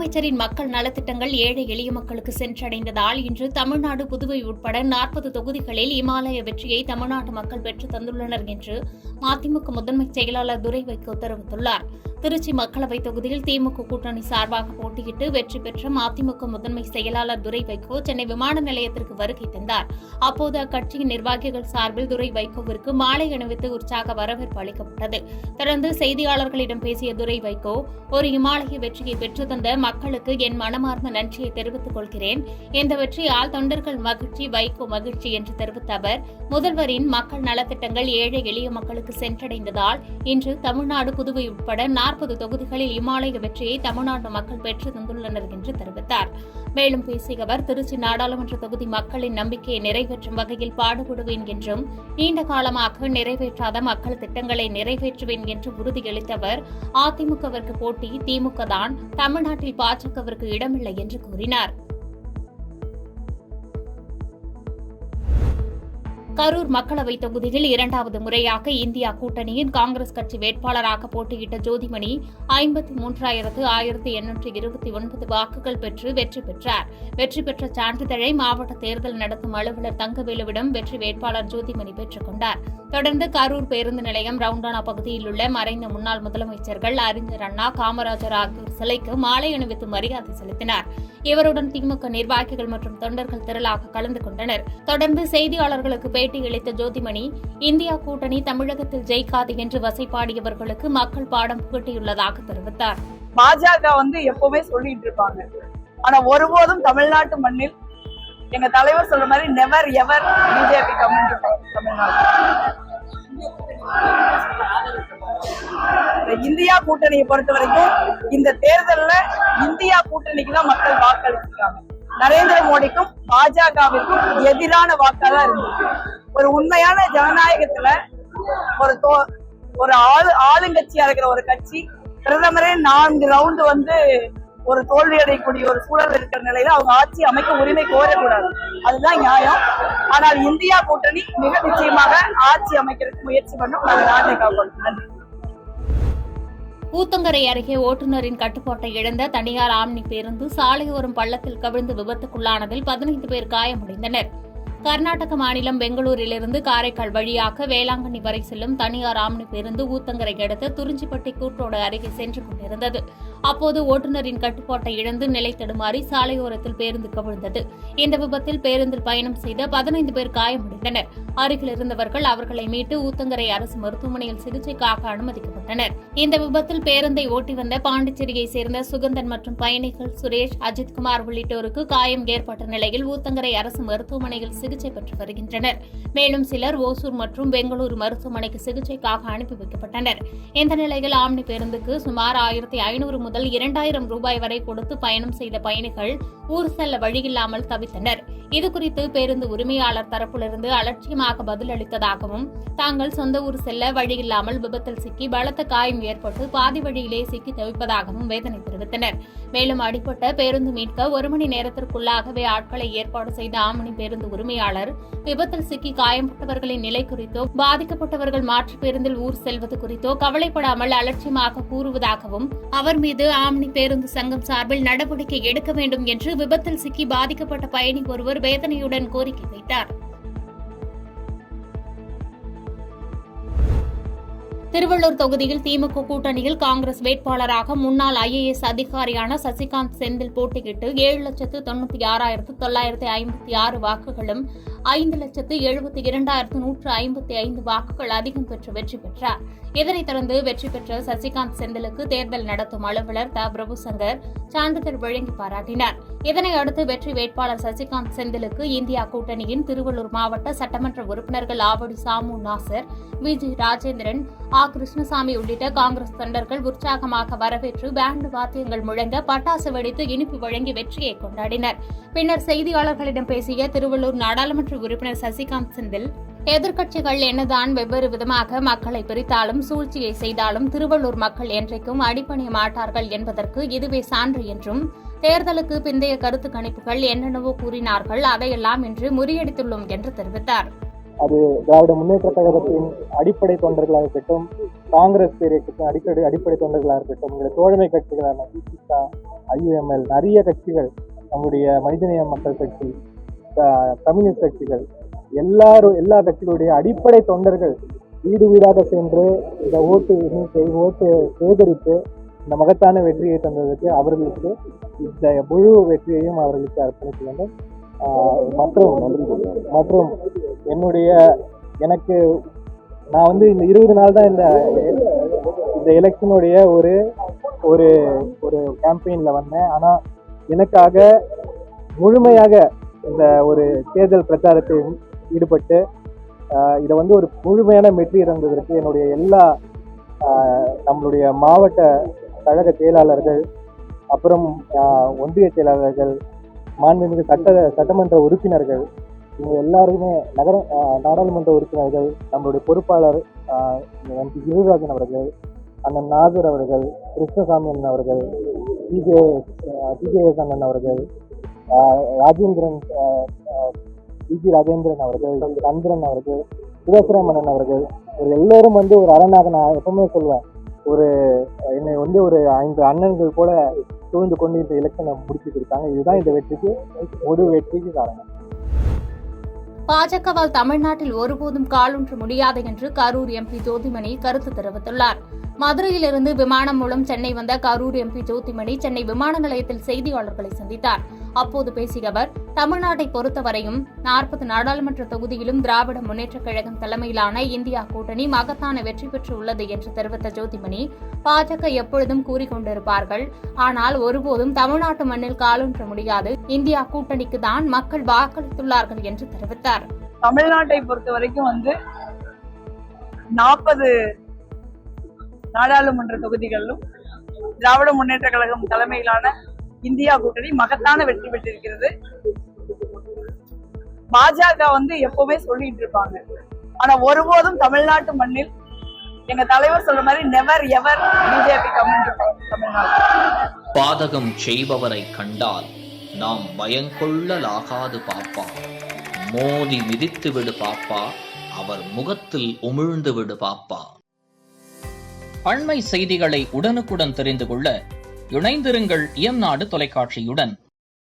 முதலமைச்சரின் மக்கள் நலத்திட்டங்கள் ஏழை எளிய மக்களுக்கு சென்றடைந்ததால் இன்று தமிழ்நாடு, புதுவை உட்பட 40 தொகுதிகளில் இமாலய வெற்றியை தமிழ்நாட்டு மக்கள் பெற்றுத் தந்துள்ளனர் என்று மதிமுக முதன்மை செயலாளர் துரை வைகோ தெரிவித்துள்ளார். திருச்சி மக்களவைத் தொகுதியில் திமுக கூட்டணி சார்பாக போட்டியிட்டு வெற்றி பெற்ற மதிமுக முதன்மை செயலாளர் துரை வைகோ சென்னை விமான நிலையத்திற்கு வருகை தந்தார். அப்போது அக்கட்சியின் நிர்வாகிகள் சார்பில் துரை வைகோவிற்கு மாலை அணிவித்து உற்சாக வரவேற்பு அளிக்கப்பட்டது. தொடர்ந்து செய்தியாளர்களிடம் பேசிய துரை வைகோ, ஒரு இமாலய வெற்றியை பெற்றுத் தந்த மக்களுக்கு என் மனமார்ந்த நன்றியை தெரிவித்துக் கொள்கிறேன். இந்த வெற்றியால் தொண்டர்கள் மகிழ்ச்சி, வைகோ மகிழ்ச்சி என்று தெரிவித்த அவர், முதல்வரின் மக்கள் நலத்திட்டங்கள் ஏழை எளிய மக்களுக்கு சென்றடைந்ததால் இன்று தமிழ்நாடு, புதுவை உட்பட 40 தொகுதிகளில் இமாலய வெற்றியை தமிழ்நாட்டு மக்கள் பெற்று தந்துள்ளனர் என்று தெரிவித்தார். மேலும் பேசிய அவர், திருச்சி நாடாளுமன்ற தொகுதி மக்களின் நம்பிக்கையை நிறைவேற்றும் வகையில் பாடுபடுவேன் என்றும், நீண்ட காலமாக நிறைவேற்றாத மக்கள் திட்டங்களை நிறைவேற்றுவேன் என்று உறுதியளித்த அவர், அதிமுகவிற்கு போட்டி திமுக தான், தமிழ்நாட்டில் பாஜகவிற்கு இடமில்லை என்று கூறினார். கரூர் மக்களவைத் தொகுதியில் 2வது முறையாக இந்தியா கூட்டணியின் காங்கிரஸ் கட்சி வேட்பாளராக போட்டியிட்ட ஜோதிமணி 53,829 வாக்குகள் பெற்று வெற்றி பெற்றார். வெற்றி பெற்ற சான்றிதழை மாவட்ட தேர்தல் நடத்தும் அலுவலர் தங்கவேலுவிடம் வெற்றி வேட்பாளர் ஜோதிமணி பெற்றுக் கொண்டார். தொடர்ந்து கரூர் பேருந்து நிலையம் ரவுண்டானா பகுதியில் உள்ள மறைந்த முன்னாள் முதலமைச்சர்கள் அறிஞர் அண்ணா, காமராஜர் ஆகியோர் சிலைக்கு மாலை அணிவித்து மரியாதை செலுத்தினார். இவருடன் திமுக நிர்வாகிகள் மற்றும் தொண்டர்கள் திரளாக கலந்து கொண்டனர். தொடர்ந்து செய்தியாளர்களுக்கு பேட்டியளித்த ஜோதிமணி, இந்தியா கூட்டணி தமிழகத்தில் ஜெயிக்காது என்று வசைபாடியவர்களுக்கு மக்கள் பாடம் புகட்டியுள்ளதாக தெரிவித்தார். பாஜக எப்பவுமே சொல்லிட்டு இருப்பாங்க, ஆனா ஒருபோதும் தமிழ்நாட்டு மண்ணில் எங்க தலைவர் சொல்ற மாதிரி never ever BJP Tamil Nadu. India கூட்டணியை பொறுத்த வரைக்கும் இந்த தேர்தல்ல இந்தியா கூட்டணிக்கு தான் மக்கள் வாக்களிச்சிருக்காங்க. நரேந்திர மோடிக்கும் பாஜகவிற்கும் எதிரான வாக்காதான் இருந்தது. ஒரு உண்மையான ஜனநாயகத்துல ஒரு ஆளுங்கட்சியா இருக்கிற ஒரு கட்சி பிரதமரே 4 ரவுண்டு ஒரு தோல்வி அடையக்கூடிய ஒரு சூழல் இருக்கிற நிலையில அவங்க ஆட்சி அமைக்க உரிமை கோரக்கூடாது. அதுதான் நியாயம். ஆனால் இந்தியா கூட்டணி மிக நிச்சயமாக ஆட்சி அமைக்கிறதுக்கு முயற்சி பண்ணும். நாங்கள் நாட்டை காப்பாற்றோம். நன்றி. ஊத்தங்கரை அருகே ஓட்டுநரின் கட்டுப்பாட்டை இழந்த தனியார் ஆம்னி பேருந்து சாலையோரம் பள்ளத்தில் கவிழ்ந்து விபத்துக்குள்ளானதில் 15 பேர் காயமடைந்தனர். கர்நாடக மாநிலம் பெங்களூரிலிருந்து காரைக்கால் வழியாக வேளாங்கண்ணி வரை செல்லும் தனியார் ஆம்னி பேருந்து ஊத்தங்கரை அடுத்த துறிஞ்சிப்பட்டி கூட்டோடு அருகே சென்று கொண்டிருந்தது. அப்போது ஓட்டுநரின் கட்டுப்பாட்டை இழந்து நிலை தடுமாறி சாலையோரத்தில் பேருந்து கவிழ்ந்தது. இந்த விபத்தில் பேருந்தில் பயணம் செய்த 15 பேர் காயமடைந்தனர். அருகில் இருந்தவர்கள் அவர்களை மீட்டு ஊத்தங்கரை அரசு மருத்துவமனையில் சிகிச்சைக்காக அனுமதிக்கப்பட்டனர். இந்த விபத்தில் பேருந்தை ஓட்டி வந்த பாண்டிச்சேரியை சேர்ந்த சுகந்தன் மற்றும் பயணிகள் சுரேஷ், அஜித்குமார் உள்ளிட்டோருக்கு காயம் ஏற்பட்ட நிலையில் ஊத்தங்கரை அரசு மருத்துவமனையில் சிகிச்சை பெற்று வருகின்றனர். மேலும் சிலர் ஓசூர் மற்றும் பெங்களூரு மருத்துவமனைக்கு சிகிச்சைக்காக அனுப்பி வைக்கப்பட்டனர். இந்த நிலையில் ஆம்னி பேருந்துக்கு சுமார் 1,500 முதல் 2,000 ரூபாய் வரை கொடுத்து பயணம் செய்த பயணிகள் ஊர் செல்ல வழியில்லாமல் தவித்தனர். இதுகுறித்து பேருந்து உரிமையாளர் தரப்பிலிருந்து அலட்சியமாக பதிலளித்ததாகவும், தாங்கள் சொந்த ஊர் செல்ல வழியில்லாமல் விபத்தில் சிக்கி பலத்த காயம் ஏற்பட்டு பாதி வழியிலே சிக்கி தவிப்பதாகவும் வேதனை தெரிவித்தனர். மேலும் அடிப்பட்ட பேருந்து மீட்க 1 மணி நேரத்திற்குள்ளாகவே ஆட்களை ஏற்பாடு செய்த ஆம்னி பேருந்து உரிமையாளர் விபத்தில் சிக்கி காயம்பட்டவர்களின் நிலை குறித்தோ, பாதிக்கப்பட்டவர்கள் மாற்று பேருந்தில் ஊர் செல்வது குறித்தோ கவலைப்படாமல் அலட்சியமாக கூறுவதாகவும், அவர் மீது ஆம்னி பேருந்து சங்கம் சார்பில் நடவடிக்கை எடுக்க வேண்டும் என்று விபத்தில் சிக்கி பாதிக்கப்பட்ட பயணி ஒருவர் வேதனையுடன் கோரிக்கை வைத்தார். திருவள்ளூர் தொகுதியில் திமுக கூட்டணியில் காங்கிரஸ் வேட்பாளராக முன்னாள் IAS அதிகாரியான சசிகாந்த் செந்தில் போட்டியிட்டு 7,96,956 வாக்குகளும் 5,72,155 வாக்குகள் அதிகம் பெற்று வெற்றி பெற்றார். இதனைத் தொடர்ந்து வெற்றி பெற்ற சசிகாந்த் செந்திலுக்கு தேர்தல் நடத்தும் அலுவலர் த. பிரபுசங்கர் சான்றிதழ் வழங்கி பாராட்டினார். இதனையடுத்து வெற்றி வேட்பாளர் சசிகாந்த் செந்திலுக்கு இந்தியா கூட்டணியின் திருவள்ளூர் மாவட்ட சட்டமன்ற உறுப்பினர்கள் ஆவடி சாமு நாசர், VG ராஜேந்திரன், கிருஷ்ணசாமி உள்ளிட்ட காங்கிரஸ் தொண்டர்கள் உற்சாகமாக வரவேற்று பேண்டு வாத்தியங்கள் முழங்க பட்டாசு வெடித்து இனிப்பு வழங்கி வெற்றியை கொண்டாடினர். பின்னர் செய்தியாளர்களிடம் பேசிய திருவள்ளூர் நாடாளுமன்ற உறுப்பினர் சசிகாந்த் செந்தில், எதிர்க்கட்சிகள் என்னதான் வெவ்வேறு விதமாக மக்களை பிரித்தாலும் சூழ்ச்சியை செய்தாலும் திருவள்ளூர் மக்கள் என்றைக்கும் அடிபணிய மாட்டார்கள் என்பதற்கு இதுவே சான்று என்றும், தேர்தலுக்கு பிந்தைய கருத்து கணிப்புகள் என்னென்னவோ கூறினார்கள், அதையெல்லாம் இன்று முறியடித்துள்ளோம் என்று தெரிவித்தார். அது திராவிட முன்னேற்ற கழகத்தின் அடிப்படை தொண்டர்களாக இருக்கட்டும், காங்கிரஸ் பேரியக்கத்தின் அடிப்படை தொண்டர்களாக இருக்கட்டும், எங்களுடைய தோழமை கட்சிகளான திமுக, IUML, நிறைய கட்சிகள், நம்முடைய மனிதநேய மக்கள் கட்சி, கம்யூனிஸ்ட் கட்சிகள், எல்லா கட்சிகளுடைய அடிப்படை தொண்டர்கள் வீடு வீடாக சென்று இந்த ஓட்டு சேகரித்து இந்த மகத்தான வெற்றியை தந்ததற்கு அவர்களுக்கு இந்த முழு வெற்றியையும் அவர்களுக்கு அர்ப்பணிக்க வேண்டும். மற்றும் நான் வந்து இந்த 20 நாள் தான் இந்த எலெக்ஷனுடைய ஒரு ஒரு கேம்பெயின்ல வந்தேன். ஆனா எனக்காக முழுமையாக இந்த ஒரு தேர்தல் பிரச்சாரத்தில் ஈடுபட்டு இதை வந்து ஒரு முழுமையான வெற்றி இருந்ததற்கு என்னுடைய எல்லா நம்மளுடைய மாவட்ட கழக செயலாளர்கள், அப்புறம் ஒன்றிய செயலாளர்கள், மாண்புமிகு சட்டமன்ற உறுப்பினர்கள், இவங்க எல்லாருமே நாடாளுமன்ற உறுப்பினர்கள், நம்மளுடைய பொறுப்பாளர் MP கிரிராஜன் அவர்கள், அண்ணன் நாகூர் அவர்கள், கிருஷ்ணசாமி அண்ணன் அவர்கள், TJS அண்ணன் அவர்கள், ராஜேந்திரன் அவர்கள், சந்திரன் அவர்கள், சிவசுரமணன் அவர்கள், எல்லோரும் வந்து ஒரு அரணாக, நான் எப்பவுமே சொல்லுவேன், என்னை வந்து ஒரு 5 அண்ணன்கள் போல சூழ்ந்து கொண்டு இந்த எலெக்ஷனை முடிச்சுட்டு இருக்காங்க. இதுதான் இந்த வெற்றிக்கு காரணம். பாஜகவால் தமிழ்நாட்டில் ஒருபோதும் காலூன்ற முடியாது என்று கரூர் MP ஜோதிமணி கருத்து தெரிவித்துள்ளார். மதுரையிலிருந்து விமானம் மூலம் சென்னை வந்த கரூர் MP ஜோதிமணி சென்னை விமான நிலையத்தில் செய்தியாளர்களை சந்தித்தார். அப்போது பேசிய அவர், தமிழ்நாட்டை பொறுத்தவரையும் 40 நாடாளுமன்ற தொகுதியிலும் திராவிட முன்னேற்றக் கழகம் தலைமையிலான இந்தியா கூட்டணி மகத்தான வெற்றி பெற்றுள்ளது என்று தெரிவித்த ஜோதிமணி, பாஜக எப்பொழுதும் கூறிக்கொண்டிருப்பார்கள், ஆனால் ஒருபோதும் தமிழ்நாட்டு மண்ணில் காலூன்ற முடியாது, இந்தியா கூட்டணிக்கு தான் மக்கள் வாக்களித்துள்ளார்கள் என்று தெரிவித்தார். தமிழ்நாட்டை பொறுத்த வரைக்கும் 40 நாடாளுமன்ற தொகுதிகளிலும் திராவிட முன்னேற்ற கழகம் தலைமையிலான இந்தியா கூட்டணி மகத்தான வெற்றி பெற்றிருக்கிறது. பாஜக எப்பவுமே சொல்லிட்டு இருப்பாங்க, ஆனா ஒருபோதும் தமிழ்நாட்டு மண்ணில் எங்க தலைவர் சொல்ற மாதிரி நெவர் எவர் பிஜேபி தமிழ்நாடு. பாதகம் செய்பவரை கண்டால் நாம் பயங்கொள்ளலாகாது பாப்பா, மோதி மிதித்து விடு பாப்பா, அவர் முகத்தில் உமிழ்ந்து விடு பாப்பா. அண்மை செய்திகளை உடனுக்குடன் தெரிந்து கொள்ள இணைந்திருங்கள் இயம்நாடு தொலைக்காட்சியுடன்.